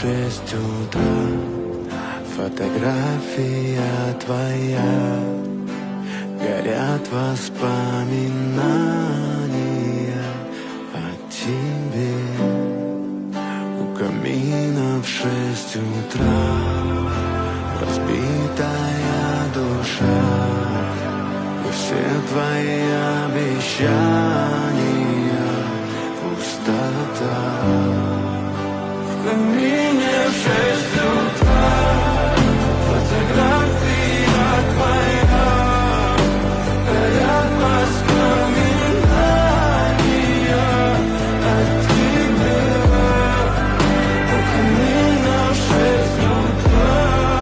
6 утра. Фотография твоя, горят воспоминания о тебе. У камина в 6 утра разбитая душа, и все твои обещания пустота. В камине